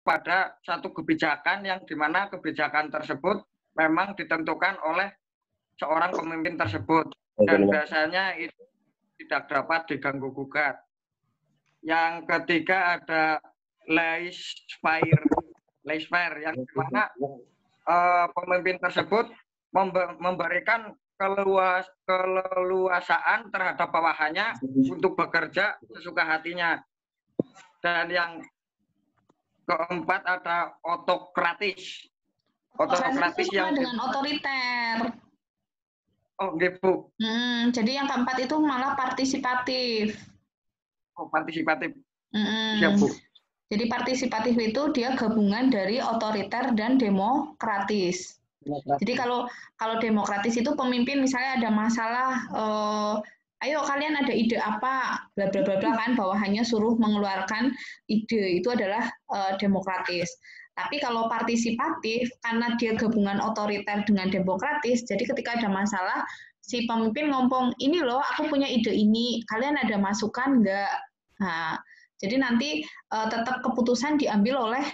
pada satu kebijakan yang dimana kebijakan tersebut memang ditentukan oleh seorang pemimpin tersebut dan biasanya itu tidak dapat diganggu gugat. Yang ketiga ada laissez-faire yang dimana pemimpin tersebut memberikan keleluasaan terhadap bawahannya untuk bekerja sesuka hatinya. Dan yang keempat ada autokratis. Autokratis yang dengan otoriter. Oh, gitu. Jadi yang keempat itu malah partisipatif. Oh, partisipatif. Siap, Bu. Jadi partisipatif itu dia gabungan dari otoriter dan demokratis. Jadi kalau demokratis itu pemimpin misalnya ada masalah, ayo kalian ada ide apa, bla bla bla bla kan, bawahannya suruh mengeluarkan ide, itu adalah demokratis. Tapi kalau partisipatif, karena dia gabungan otoriter dengan demokratis, jadi ketika ada masalah, si pemimpin ngomong, ini loh aku punya ide ini, kalian ada masukan nggak? Nah, jadi nanti tetap keputusan diambil oleh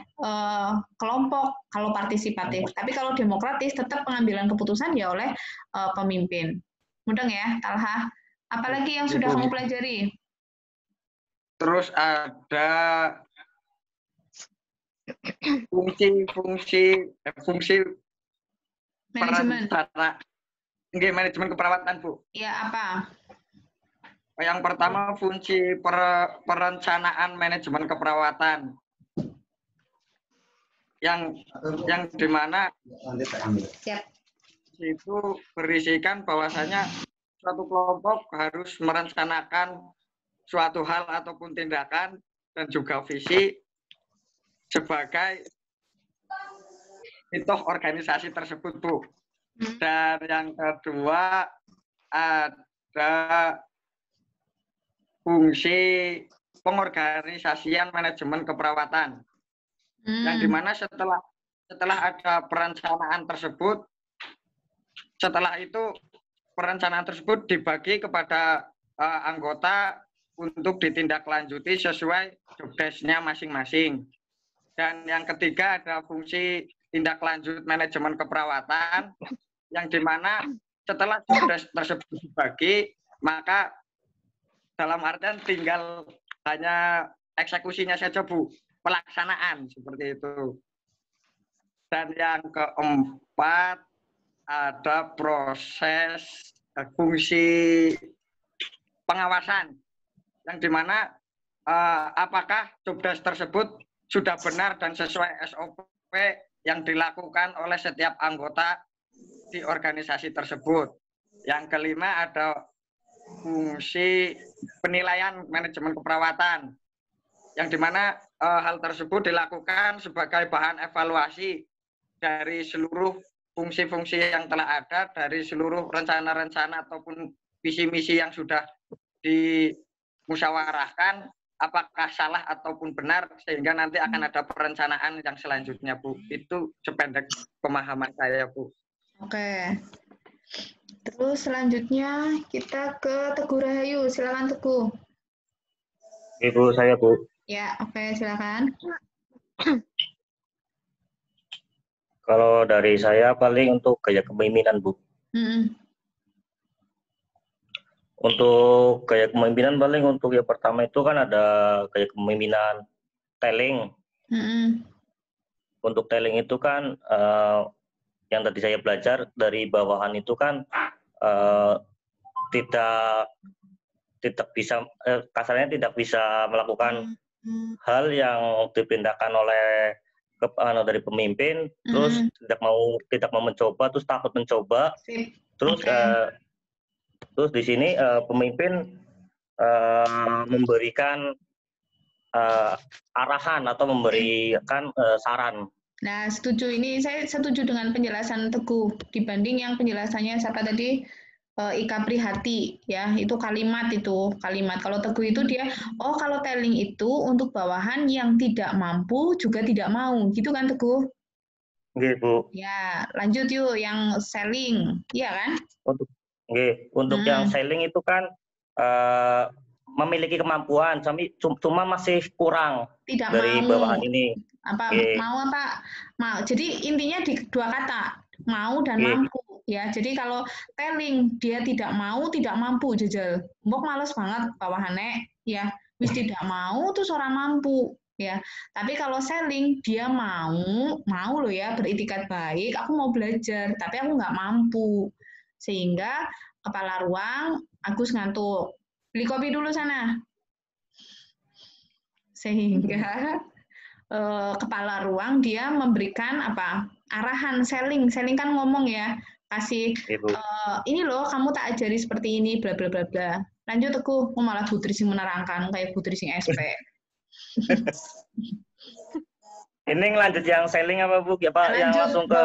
kelompok kalau partisipatif. Tapi kalau demokratis tetap pengambilan keputusan ya oleh pemimpin. Mudeng ya, Talha. Apalagi yang sudah kamu pelajari? Terus ada fungsi manajemen. Manajemen keperawatan, Bu. Ya, apa? Yang pertama fungsi perencanaan manajemen keperawatan. Yang dimana itu berisikan bahwasanya suatu kelompok harus merencanakan suatu hal ataupun tindakan dan juga visi sebagai contoh organisasi tersebut, Bu. Dan yang kedua ada fungsi pengorganisasian manajemen keperawatan. Yang dimana setelah ada perencanaan tersebut, setelah itu perencanaan tersebut dibagi kepada anggota untuk ditindaklanjuti sesuai job desk-nya masing-masing. Dan yang ketiga ada fungsi tindak lanjut manajemen keperawatan, yang dimana setelah job desk tersebut dibagi, maka dalam artian tinggal hanya eksekusinya saja, Bu, pelaksanaan seperti itu. Dan yang keempat ada proses fungsi pengawasan, yang dimana apakah job desk tersebut sudah benar dan sesuai SOP yang dilakukan oleh setiap anggota di organisasi tersebut. Yang kelima ada fungsi penilaian manajemen keperawatan, yang dimana hal tersebut dilakukan sebagai bahan evaluasi dari seluruh fungsi-fungsi yang telah ada, dari seluruh rencana-rencana ataupun visi-misi yang sudah dimusyawarahkan, apakah salah ataupun benar, sehingga nanti akan ada perencanaan yang selanjutnya, Bu. Itu sependek pemahaman saya, Bu. Oke. Terus selanjutnya kita ke Teguh Rahayu. Silakan Teguh. Ibu, saya, Bu. Ya, oke, silakan. Kalau dari saya paling untuk gaya kepemimpinan, Bu. Untuk gaya kepemimpinan paling untuk yang pertama itu kan ada gaya kepemimpinan telling. Untuk telling itu kan yang tadi saya belajar dari bawahan itu kan tidak bisa kasarnya tidak bisa melakukan hal yang diperintahkan oleh dari pemimpin, terus tidak mau mencoba, terus takut mencoba, terus terus di sini pemimpin memberikan arahan atau memberikan saran. Nah, setuju. Ini saya setuju dengan penjelasan Teguh dibanding yang penjelasannya siapa tadi, Ika Prihati, ya, itu kalimat. Kalau Teguh itu dia, kalau telling itu untuk bawahan yang tidak mampu juga tidak mau, gitu kan Teguh? Gitu. Ya, lanjut yuk yang selling, iya kan? Untuk yang selling itu kan memiliki kemampuan, cuma masih kurang tidak dari mau. bawahan ini. Apa mau apa mau. Jadi intinya di dua kata, mau dan mampu ya. Jadi kalau telling dia tidak mau, tidak mampu jajal. Mbok males banget bawahannya ya. Wis tidak mau tuh orang mampu ya. Tapi kalau selling dia mau loh ya, beritikat baik, aku mau belajar, tapi aku nggak mampu. Sehingga kepala ruang Agus ngantuk. Beli kopi dulu sana. Sehingga kepala ruang dia memberikan apa arahan selling kan ngomong ya, kasih ini loh kamu tak ajari seperti ini bla bla bla bla. Lanjut aku malah putri sing menerangkan kayak putri sing SP. Ini lanjut yang selling apa Bu? Ya Pak, lanjut, yang langsung ke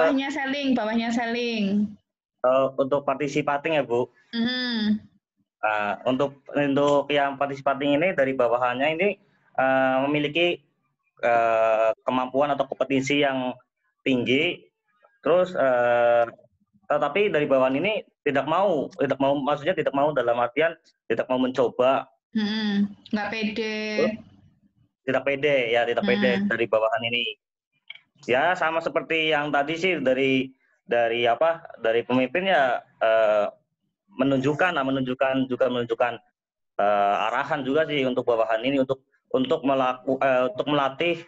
bawahnya selling. Untuk participating ya Bu. Untuk yang participating ini dari bawahannya ini memiliki kemampuan atau kompetensi yang tinggi, terus tetapi dari bawahan ini tidak mau, maksudnya tidak mau dalam artian tidak mau mencoba, nggak pede, tidak pede dari bawahan ini. Ya sama seperti yang tadi sih dari pemimpin ya, menunjukkan arahan juga sih untuk bawahan ini untuk melatih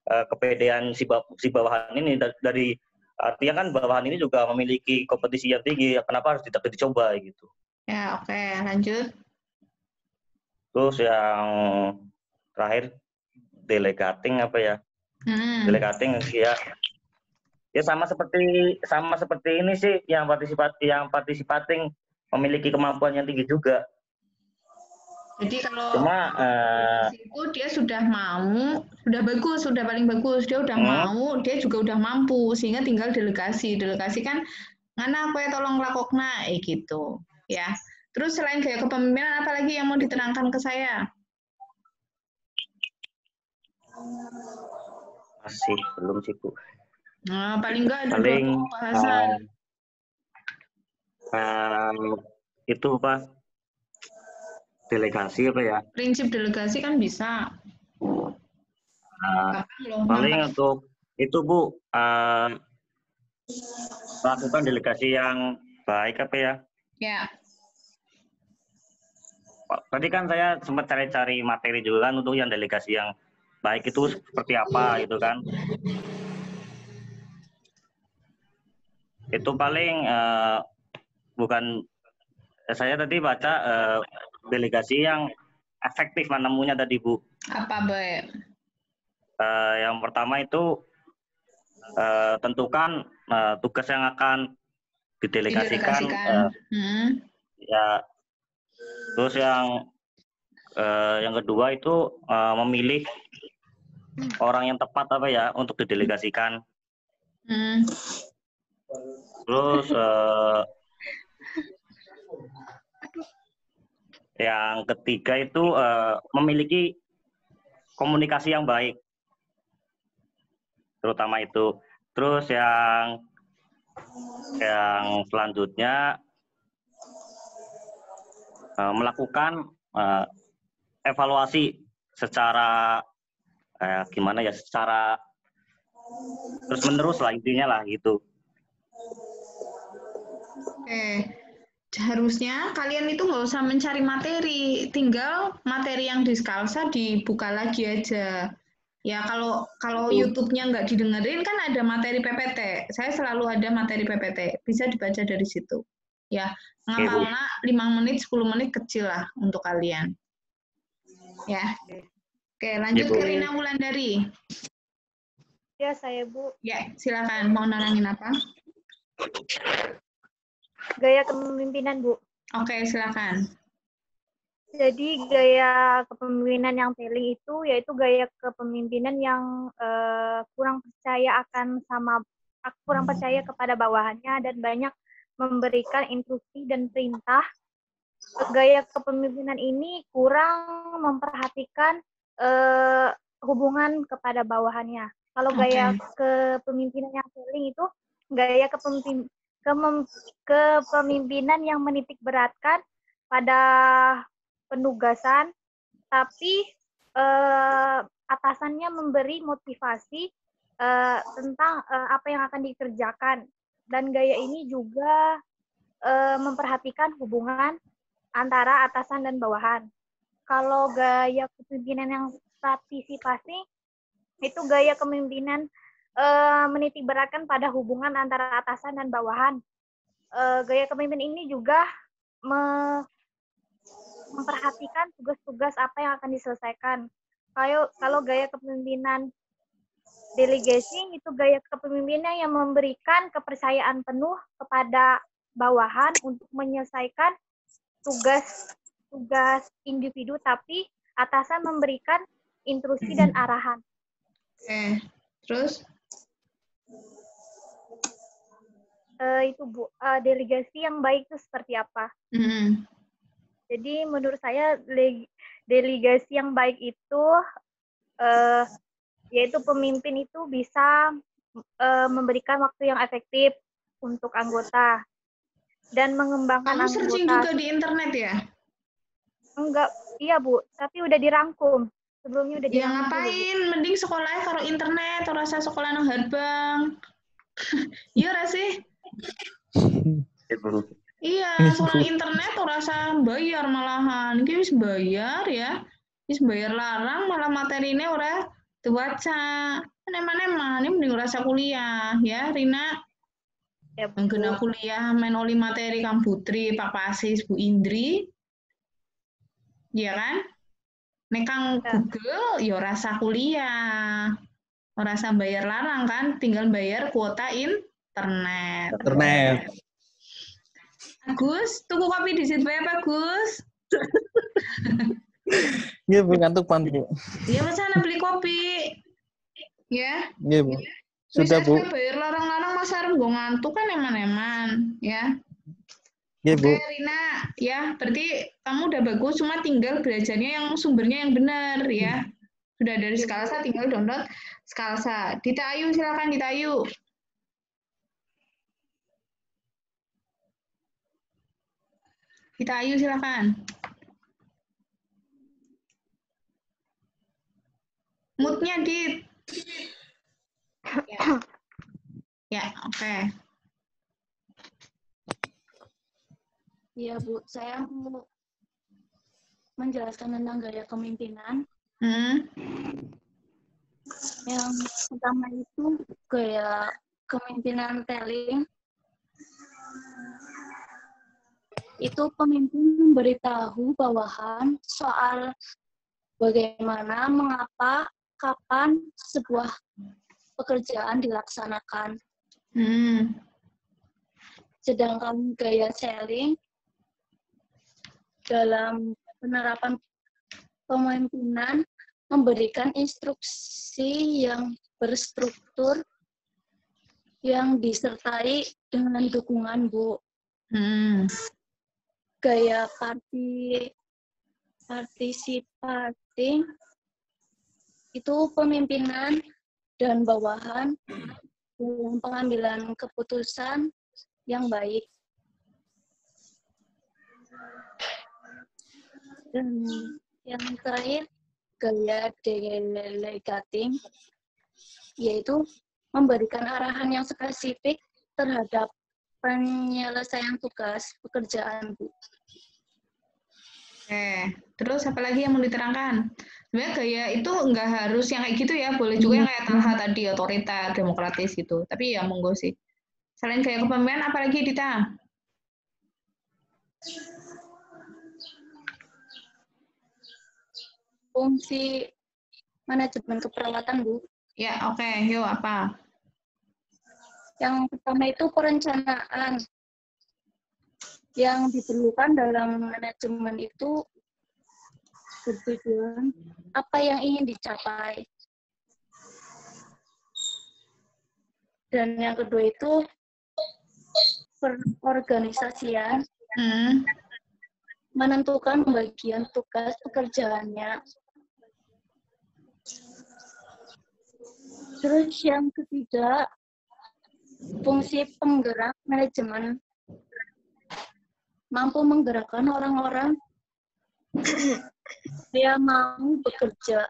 kepedean si bawahan ini dari artinya kan bawahan ini juga memiliki kompetisi yang tinggi, kenapa harus dicoba gitu. Ya oke, lanjut. Terus yang terakhir delegating apa ya? Delegating ya sama seperti ini sih, yang participating memiliki kemampuan yang tinggi juga. Jadi kalau itu dia sudah mau, sudah bagus, sudah paling bagus, dia udah mau, dia juga udah mampu, sehingga tinggal delegasi kan ngana aku ya tolong lakokna gitu ya. Terus selain gaya kepemimpinan apa lagi yang mau diterangkan ke saya? Masih belum sih Bu. Nah, paling enggak ada bahasan. Itu Pak, delegasi apa ya? Prinsip delegasi kan bisa. Paling untuk itu Bu, melakukan delegasi yang baik apa ya? Ya. Tadi kan saya sempat cari-cari materi juga kan untuk yang delegasi yang baik itu seperti apa gitu kan? Itu paling bukan, saya tadi baca delegasi yang efektif menemunya tadi Bu. Apa baik? Yang pertama itu tentukan tugas yang akan didelegasikan. Ya. Terus yang kedua itu memilih orang yang tepat apa ya untuk didelegasikan. Terus yang ketiga itu memiliki komunikasi yang baik, terutama itu. Terus yang selanjutnya melakukan evaluasi secara gimana ya, secara terus menerus lah intinya lah gitu. Harusnya kalian itu nggak usah mencari materi, tinggal materi yang di Skalsa dibuka lagi aja. Ya kalau YouTube-nya nggak didengerin kan ada materi PPT. Saya selalu ada materi PPT, bisa dibaca dari situ. Ya, ngapalnya 5 menit, 10 menit kecil lah untuk kalian. Ya. Oke, lanjut ke Rina Wulandari. Ya, saya Bu. Ya, silakan. Mau nerangin apa? Gaya kepemimpinan, Bu. Oke, silakan. Jadi gaya kepemimpinan yang telling itu yaitu gaya kepemimpinan yang kurang percaya kepada bawahannya dan banyak memberikan instruksi dan perintah. Gaya kepemimpinan ini kurang memperhatikan hubungan kepada bawahannya. Kalau gaya kepemimpinan yang telling itu gaya kepemimpinan yang menitik beratkan pada penugasan, tapi atasannya memberi motivasi tentang apa yang akan dikerjakan. Dan gaya ini juga memperhatikan hubungan antara atasan dan bawahan. Kalau gaya kepemimpinan yang partisipasi, itu gaya kepemimpinan menitikberatkan pada hubungan antara atasan dan bawahan. Gaya kepemimpinan ini juga memperhatikan tugas-tugas apa yang akan diselesaikan. Kalau gaya kepemimpinan delegasi itu gaya kepemimpinan yang memberikan kepercayaan penuh kepada bawahan untuk menyelesaikan tugas individu, tapi atasan memberikan instruksi dan arahan. Terus? Itu Bu, delegasi yang baik itu seperti apa? Jadi menurut saya delegasi yang baik itu yaitu pemimpin itu bisa memberikan waktu yang efektif untuk anggota dan mengembangkan anggota. Kamu searching juga di internet ya? Enggak, iya Bu, tapi udah dirangkum. Sebelumnya udah dirangkum. Ya ngapain? Dulu. Mending sekolahnya karo internet, rasa sekolah nang Harbang. Iya ora sih? Iya, sekolah internet rasa bayar malahan. Iki wis bayar ya. Wis bayar larang malah materinya ora dibaca. Eman-eman ini mending rasa kuliah ya, Rina. Ya, menggena kuliah menoli materi Kang Putri, Pak Pasis, Bu Indri. Iya kan? Nek Kang Google ya rasa kuliah. Rasa bayar larang kan, tinggal bayar kuota internet. Gus, tuku kopi di situ ya Pak Gus? Iya Bu, ngantuk pan Bu. Iya sana beli kopi. Ya. Iya Bu. Sudah Bu. Bayar larang-larang masa harus gue ngantuk kan eman-eman ya. Iya Bu. Oke Rina, ya berarti kamu udah bagus, cuma tinggal belajarnya yang sumbernya yang benar ya. Sudah dari Skalsa, tinggal download Skalsa. Dita Ayu, silakan Dita Ayu. Dita Ayu, silakan. Mood-nya, Dit. Ya, oke. Iya, Bu. Saya mau menjelaskan tentang gaya kepemimpinan. Yang pertama itu gaya kepemimpinan telling. Itu pemimpin memberitahu bawahan soal bagaimana, mengapa, kapan sebuah pekerjaan dilaksanakan. Sedangkan gaya selling dalam penerapan pemimpinan memberikan instruksi yang berstruktur yang disertai dengan dukungan, Bu. Gaya partisipasi itu pemimpinan dan bawahan dalam pengambilan keputusan yang baik. Dan yang terakhir, gaya delegating, yaitu memberikan arahan yang spesifik terhadap penyelesaian tugas pekerjaan, Bu. Terus apa lagi yang mau diterangkan? Sebenarnya gaya itu nggak harus yang kayak gitu ya, boleh juga yang kayak Talha tadi, otoriter, demokratis gitu. Tapi ya monggo sih. Selain gaya kepemimpinan, apa lagi Dita? Fungsi manajemen keperawatan, Bu. Ya, oke. Yuk, apa? Yang pertama itu perencanaan. Yang diperlukan dalam manajemen itu bertujuan apa yang ingin dicapai. Dan yang kedua itu perorganisasian. Menentukan pembagian tugas pekerjaannya. Terus yang ketiga, fungsi penggerak manajemen. Mampu menggerakkan orang-orang yang mau bekerja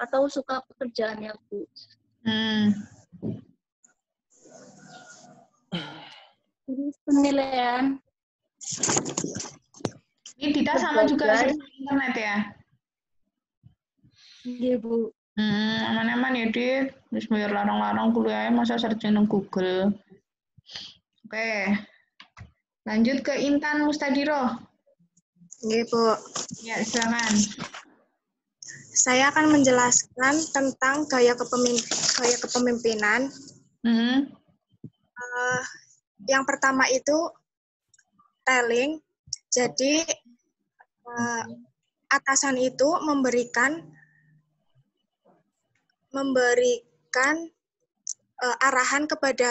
atau suka pekerjaannya, Bu. Terus penilaian Ini Dita sama juga berbagai. searching internet ya? Iya, Bu. Aman-aman ya, Dit. Terus bayar larang-larang kuliahnya masa searching di Google. Oke. Lanjut ke Intan Mustadiro. Oke, Bu. Ya, silakan. Saya akan menjelaskan tentang gaya kepemimpinan. Yang pertama itu telling. Jadi atasan itu memberikan arahan kepada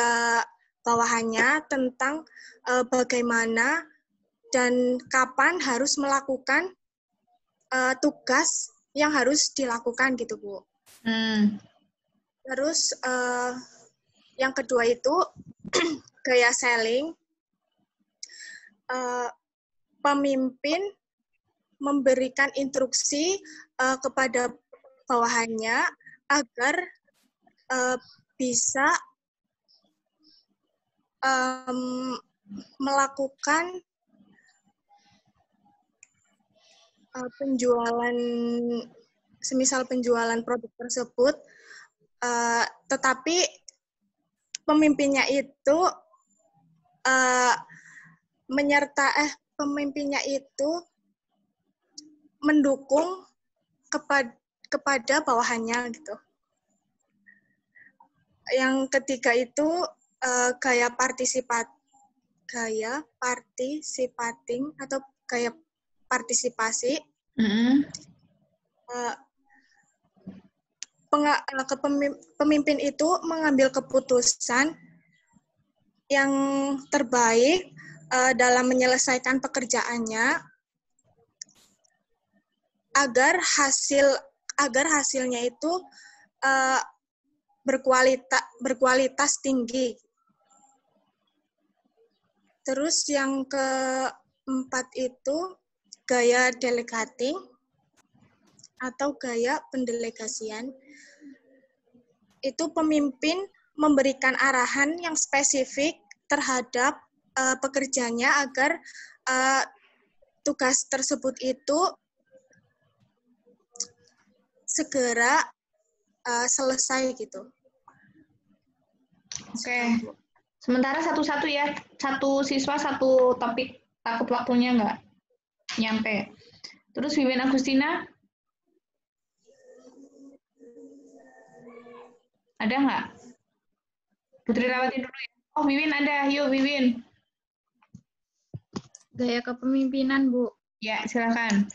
bawahannya tentang bagaimana dan kapan harus melakukan tugas yang harus dilakukan gitu, Bu. Terus yang kedua itu gaya selling. Pemimpin memberikan instruksi kepada bawahannya agar bisa melakukan penjualan, semisal penjualan produk tersebut, tetapi pemimpinnya itu pemimpinnya itu mendukung kepada bawahannya gitu. Yang ketiga itu gaya participating atau gaya partisipasi. Pemimpin itu mengambil keputusan yang terbaik dalam menyelesaikan pekerjaannya agar hasilnya itu berkualitas tinggi. Terus yang keempat itu gaya delegating atau gaya pendelegasian. Itu pemimpin memberikan arahan yang spesifik terhadap pekerjanya agar tugas tersebut itu segera selesai gitu. Oke. Sementara satu-satu ya. Satu siswa, satu topik. Takut waktunya nggak nyampe. Terus Wiwin Agustina? Ada nggak? Putri Rawati dulu ya. Oh, Wiwin ada. Yuk, Wiwin. Gaya kepemimpinan, Bu. Ya, silakan.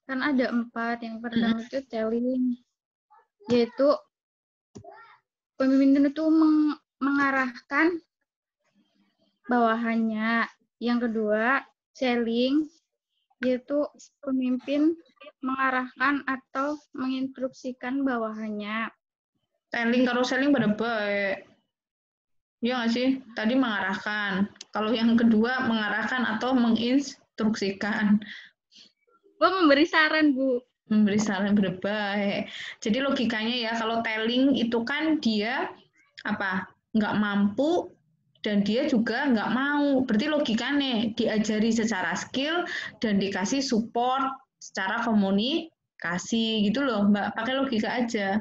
Kan ada 4. Yang pertama itu telling, yaitu pemimpin itu mengarahkan bawahannya. Yang kedua, selling, yaitu pemimpin mengarahkan atau menginstruksikan bawahannya. Telling, kalau selling pada baik. Iya nggak sih? Tadi mengarahkan. Kalau yang kedua, mengarahkan atau menginstruksikan. Memberi saran, Bu. Memberi saran berbaik. Jadi logikanya ya, kalau telling itu kan dia nggak mampu dan dia juga nggak mau. Berarti logikanya diajari secara skill dan dikasih support secara komunikasi gitu loh, Mbak. Pakai logika aja.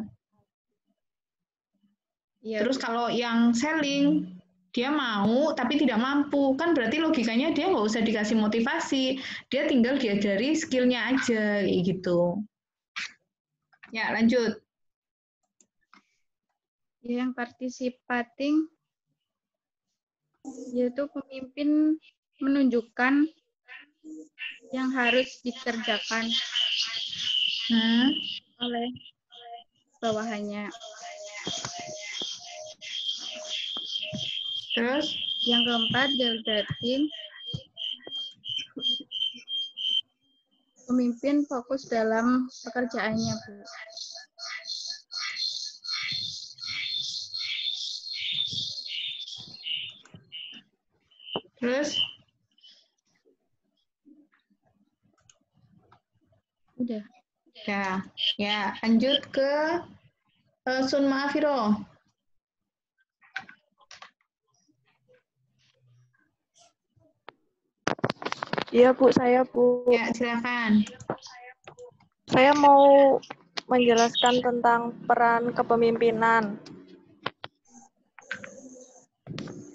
Ya. Terus kalau yang selling, dia mau tapi tidak mampu, kan berarti logikanya dia nggak usah dikasih motivasi, dia tinggal diajari skillnya aja, kayak gitu. Ya, lanjut. Yang participating, yaitu pemimpin menunjukkan yang harus dikerjakan oleh bawahannya. Terus? Yang keempat, delegating. Pemimpin fokus dalam pekerjaannya, Bu. Terus? Udah. Ya. Ya, lanjut ke Sun Maafiro. Iya Bu, saya Bu. Ya, silakan. Saya mau menjelaskan tentang peran kepemimpinan.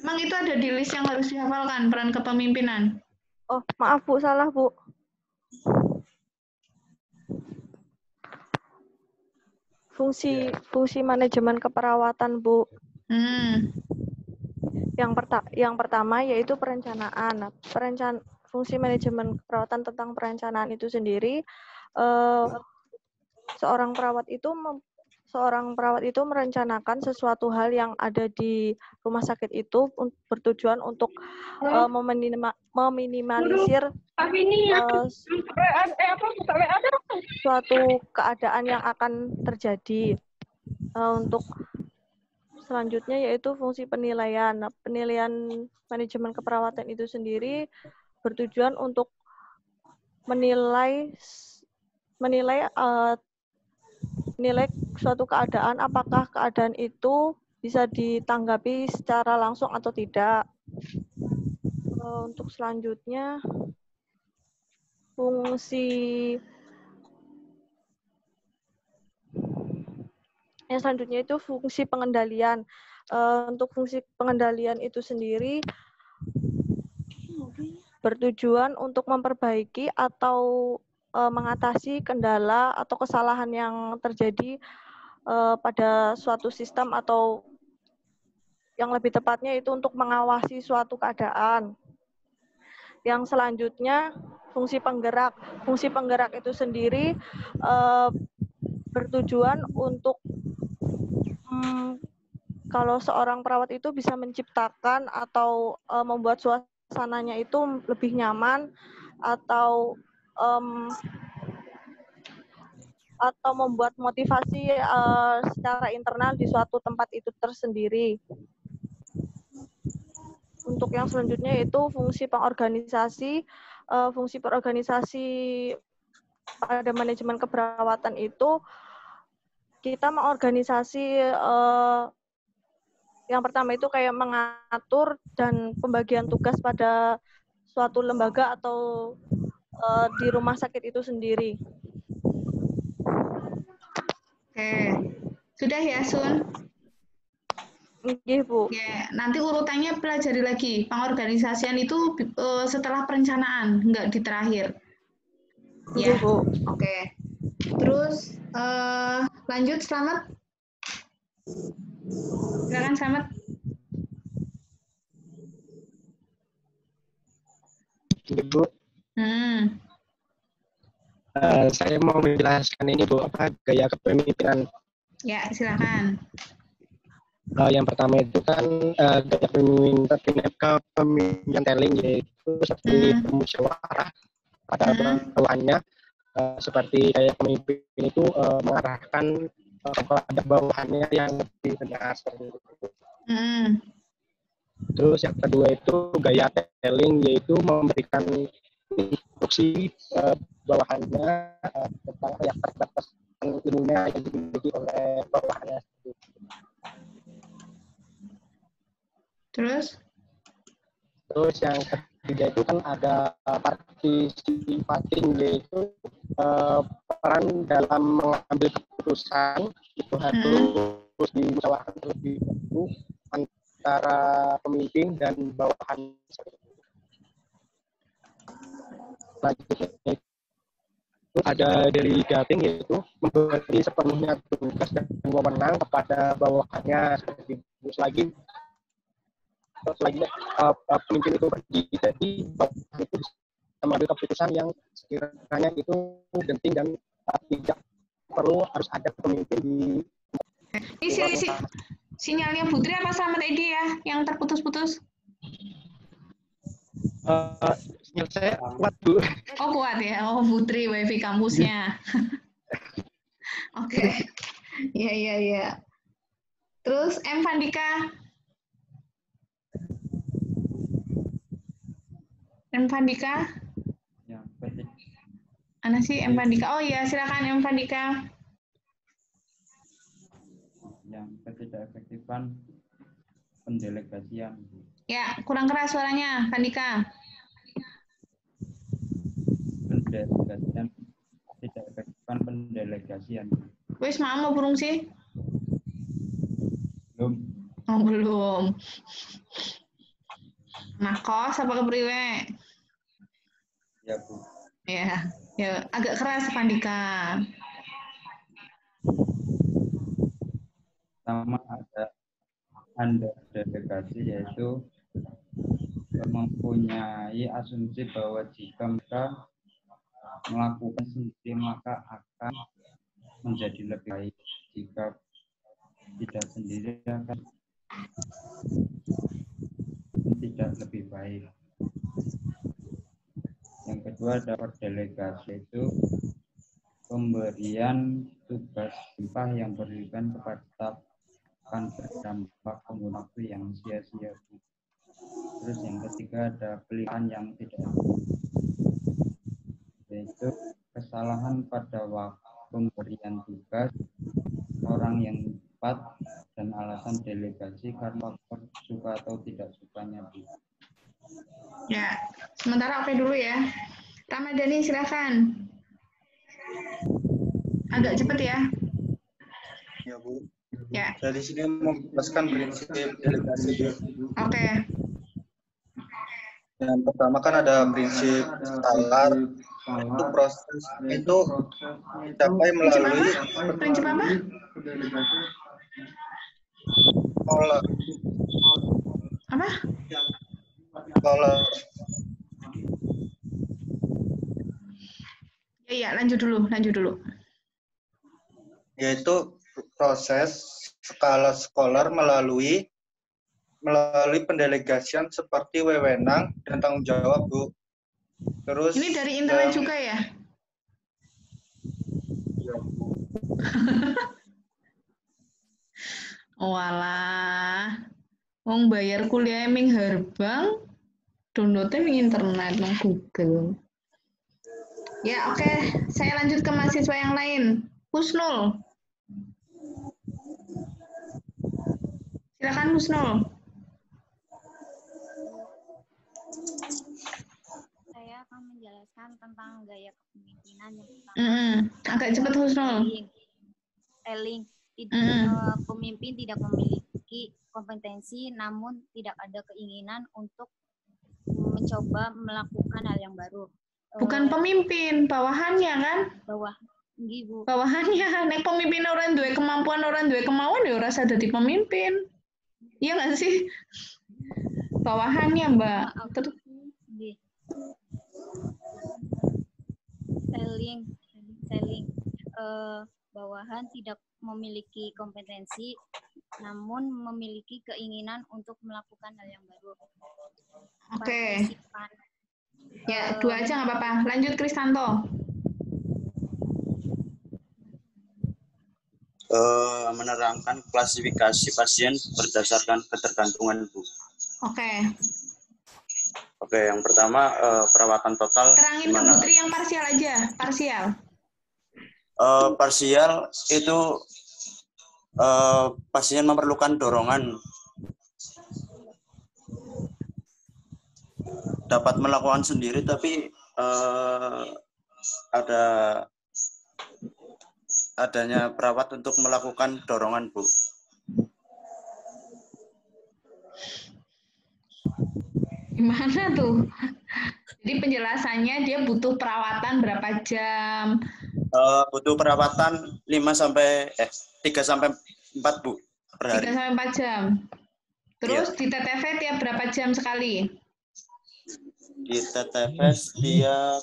Emang itu ada di list yang harus dihafalkan, peran kepemimpinan? Oh, maaf Bu, salah Bu. Fungsi manajemen keperawatan Bu. Yang pertama yaitu perencanaan. Fungsi manajemen keperawatan tentang perencanaan itu sendiri, seorang perawat itu merencanakan sesuatu hal yang ada di rumah sakit itu bertujuan untuk meminimalisir suatu keadaan yang akan terjadi. Untuk selanjutnya yaitu fungsi penilaian. Nah, penilaian manajemen keperawatan itu sendiri bertujuan untuk menilai suatu keadaan, apakah keadaan itu bisa ditanggapi secara langsung atau tidak. Untuk selanjutnya, yang selanjutnya itu fungsi pengendalian. Untuk fungsi pengendalian itu sendiri bertujuan untuk memperbaiki atau mengatasi kendala atau kesalahan yang terjadi pada suatu sistem, atau yang lebih tepatnya itu untuk mengawasi suatu keadaan. Yang selanjutnya fungsi penggerak. Fungsi penggerak itu sendiri bertujuan untuk kalau seorang perawat itu bisa menciptakan atau membuat suasananya itu lebih nyaman, atau membuat motivasi secara internal di suatu tempat itu tersendiri. Untuk yang selanjutnya itu fungsi pengorganisasi. Fungsi perorganisasi pada manajemen keperawatan itu kita mengorganisasi yang pertama itu kayak mengatur dan pembagian tugas pada suatu lembaga atau di rumah sakit itu sendiri. Oke, sudah ya Sun? Iya Bu. Ya, nanti urutannya pelajari lagi. Pengorganisasian itu setelah perencanaan, enggak di terakhir. Ya, Bu. Oke. Terus lanjut, Selamat. Silakan Selamat. Ibu, saya mau menjelaskan ini Bu, gaya kepemimpinan. Ya, silakan. Yang pertama itu kan gaya kepemimpinan telling, yaitu seperti musyawarah pada bawahannya, seperti kayak pemimpin itu mengarahkan kepada bawahannya yang lebih benar. Terus yang kedua itu gaya telling, yaitu memberikan instruksi bawahannya tentang yang terbatas ilmunya yang dimiliki oleh bawahannya. Terus yang ketiga itu kan ada participating, yaitu peran dalam mengambil keputusan itu harus dimusyawarahkan terlebih dahulu antara pemimpin dan bawahan. Selanjutnya itu ada delegating, yaitu memberi sepenuhnya tugas dan wewenang kepada bawahannya. Selanjutnya pemimpin itu pergi, jadi bawahan itu bisa mengambil keputusan yang sekiranya itu penting dan tidak perlu harus ada pemimpin di. Ini sinyalnya Putri apa Selamat Edi ya yang terputus-putus? Sinyal saya kuat Bu. Oh kuat ya, oh Putri wifi kampusnya. Oke. Iya. Terus M Vandika. M Vandika? Mana sih M Vandika? Oh iya, silakan M Vandika. tidak efektifan pendelegasian. Ya, kurang keras suaranya, Kandika. Pendelegasian, tidak efektifan pendelegasian. Wis mau burung sih? Belum. Oh, belum. Nah, kos apa kepriwe? Ya, Bu. Ya, ya agak keras, Kandika. Sama ada delegasi, yaitu mempunyai asumsi bahwa jika mereka melakukan sendiri maka akan menjadi lebih baik, jika tidak sendiri akan tidak lebih baik. Yang kedua dapat delegasi, itu pemberian tugas limpah yang berlebihan kepada staf akan berdampak penggunaan waktu yang sia-sia. Terus yang ketiga ada pilihan yang tidak, yaitu kesalahan pada waktu pemberian tugas, orang yang tepat, dan alasan delegasi karena faktor suka atau tidak sukanya. Ya, sementara oke dulu ya. Ramadhani silakan. Agak cepat ya. Ya, Bu. Ya. Dari sini menjelaskan prinsip delegasi. Oke. Yang pertama kan ada prinsip talar. Itu proses itu dicapai melalui prinsip apa? Apa? Talar. Ya, lanjut dulu. Yaitu proses skala skolar melalui pendelegasian seperti wewenang dan tanggung jawab, Bu. Terus ini dari internet juga ya? Ya, Bu. Walah. Wong bayar kuliah ming Harbang, downloadnya ming internet nang Google. Ya, oke. Saya lanjut ke mahasiswa yang lain. Husnul. Silakan Husnul. Saya akan menjelaskan tentang gaya kepemimpinan yang Agak cepat Husnul. Pemimpin tidak memiliki kompetensi, namun tidak ada keinginan untuk mencoba melakukan hal yang baru. Bukan pemimpin, bawahannya kan? Bu. Bawahannya. Nek pemimpin orang duwe kemampuan, orang duwe kemauan ya ora usah dadi pemimpin. Iya nggak sih? Bawahannya, Mbak. Terus Selling. Bawahan tidak memiliki kompetensi, namun memiliki keinginan untuk melakukan hal yang baru. Oke. Ya, 2 aja nggak apa-apa. Lanjut Kristanto. Menerangkan klasifikasi pasien berdasarkan ketergantungan, Bu. Oke, yang pertama perawatan total. Terangin ke Putri yang parsial aja, parsial. Parsial itu pasien memerlukan dorongan, dapat melakukan sendiri, tapi adanya perawat untuk melakukan dorongan, Bu. Gimana tuh? Jadi penjelasannya dia butuh perawatan berapa jam? Butuh perawatan 3 sampai 4, Bu, per hari. 3 sampai 4 jam. Terus di TTV tiap berapa jam sekali? Di TTV setiap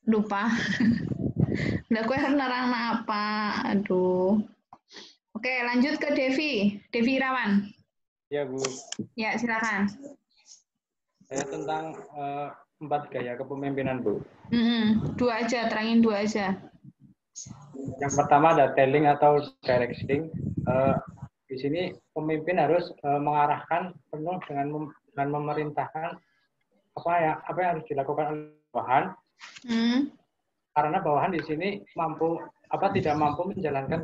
lupa. Nggak, gue nerang apa? Aduh. Oke, lanjut ke Devi Irawan. Ya, Bu. Ya, silakan. Saya tentang 4 gaya kepemimpinan, Bu. 2 aja, terangin 2 aja. Yang pertama ada telling atau directing. Di sini pemimpin harus mengarahkan penuh dengan memerintahkan apa yang harus dilakukan oleh bawahan karena bawahan di sini tidak mampu menjalankan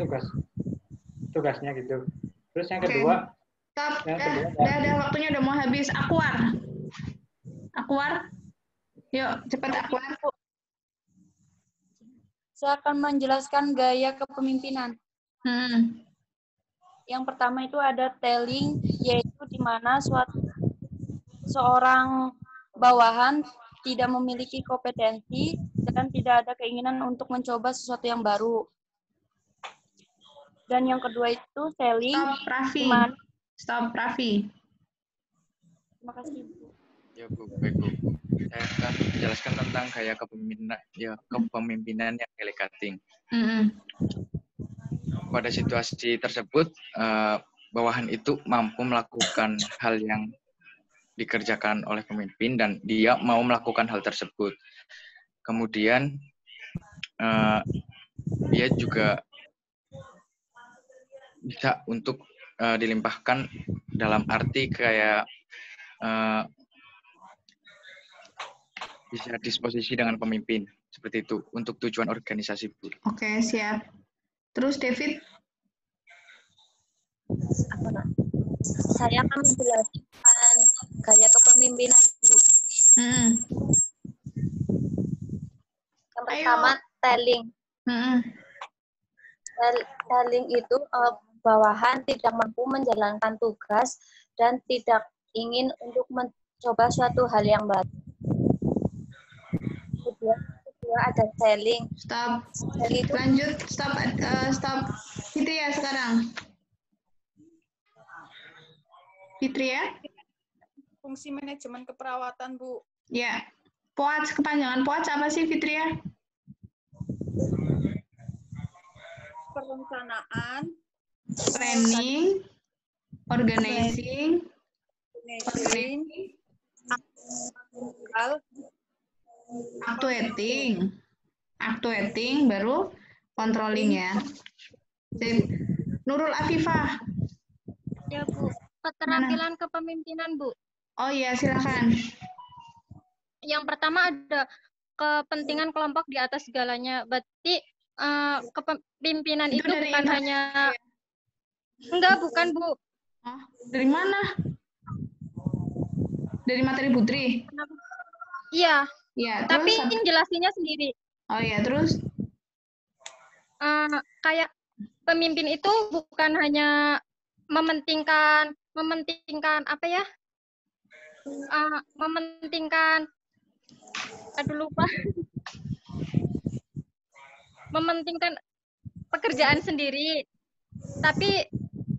tugasnya gitu. Terus yang kedua, Stop. Udah waktunya udah mau habis. Akwar, yuk cepat Akwar. Saya akan menjelaskan gaya kepemimpinan. Yang pertama itu ada telling, yaitu di mana seorang bawahan tidak memiliki kompetensi dan tidak ada keinginan untuk mencoba sesuatu yang baru. Dan yang kedua itu selling. Stop, Raffi. Terima kasih, Bu. Ya, Bu. Baik, Bu. Saya akan menjelaskan tentang gaya kepemimpinan yang delegating. Pada situasi tersebut, bawahan itu mampu melakukan hal yang dikerjakan oleh pemimpin dan dia mau melakukan hal tersebut. Kemudian dia juga bisa untuk dilimpahkan dalam arti kayak bisa disposisi dengan pemimpin seperti itu untuk tujuan organisasi, Bu. Oke, siap. Terus David? Saya akan menjelaskan gaya kepemimpinan, Bu. Yang pertama, telling. Telling itu bawahan tidak mampu menjalankan tugas dan tidak ingin untuk mencoba suatu hal yang baru. Kedua ada selling. Stop. Lanjut. Stop. Itu ya sekarang. Fitri ya? Fungsi manajemen keperawatan, Bu. Ya. POAJ, kepanjangan POAJ apa sih, Fitri ya? Perencanaan, planning, organizing, actuating, baru controlling ya. Nurul Afifah. Ya, Bu. Keterampilan kepemimpinan, Bu. Oh iya, silakan. Yang pertama ada kepentingan kelompok di atas segalanya. Berarti kepemimpinan itu bukan hanya... Enggak, bukan, Bu. Oh, dari mana? Dari materi Putri? Iya. Iya, tapi jelasinnya sendiri. Oh iya, terus? Kayak pemimpin itu bukan hanya mementingkan apa ya? Mementingkan mementingkan pekerjaan sendiri, tapi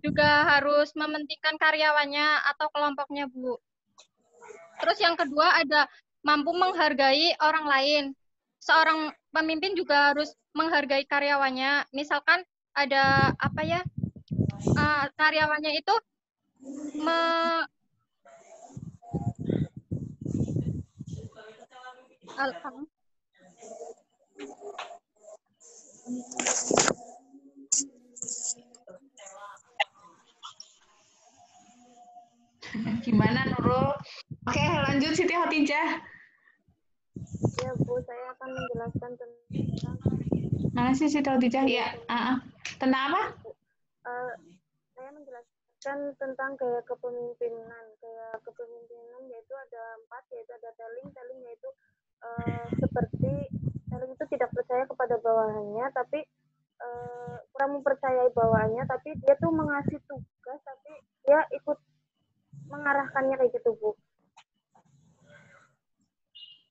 juga harus mementingkan karyawannya atau kelompoknya, Bu. Terus yang kedua ada mampu menghargai orang lain. Seorang pemimpin juga harus menghargai karyawannya. Misalkan ada apa ya? Karyawannya itu Gimana, Nurul? Oke, lanjut Siti Khotijah. Ya, Bu, saya akan menjelaskan tentang... Mana sih Siti Khotijah? Ya, tentang apa? Saya menjelaskan tentang gaya kepemimpinan. Gaya kepemimpinan yaitu ada 4, yaitu ada telling. Telling yaitu seperti telling itu tidak percaya kepada bawahannya, tapi kurang mempercayai bawahannya, tapi dia tuh mengasih tugas, tapi dia ikut mengarahkannya kayak gitu, Bu.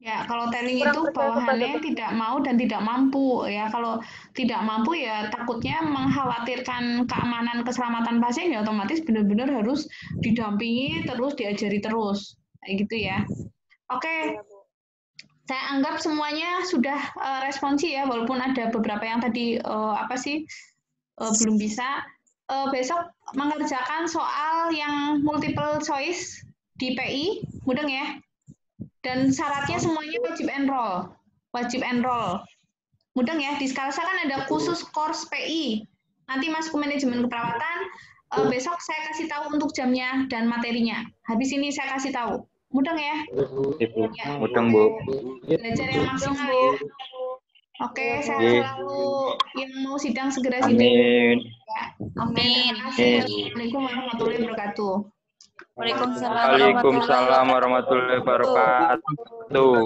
Ya, kalau telling itu bawahannya tidak mau dan tidak mampu ya. Kalau tidak mampu ya takutnya mengkhawatirkan keamanan keselamatan pasien ya otomatis benar-benar harus didampingi terus, diajari terus. Kayak gitu ya. Oke. Saya anggap semuanya sudah responsi ya, walaupun ada beberapa yang tadi belum bisa. Besok mengerjakan soal yang multiple choice di PI, mudeng ya. Dan syaratnya semuanya wajib enroll. Mudeng ya, di Skalsa kan ada khusus course PI. Nanti masuk ke manajemen keperawatan, besok saya kasih tahu untuk jamnya dan materinya. Habis ini saya kasih tahu. Mudeng ya? Mudeng, Bu. Belajar yang maksimal ya. Oke, sehat Oke. selalu. Yang mau sidang segera sidang. Amin. Ya. Amin. Terima kasih. Assalamualaikum warahmatullahi wabarakatuh. Waalaikumsalam Waalaikumsalam warahmatullahi wabarakatuh.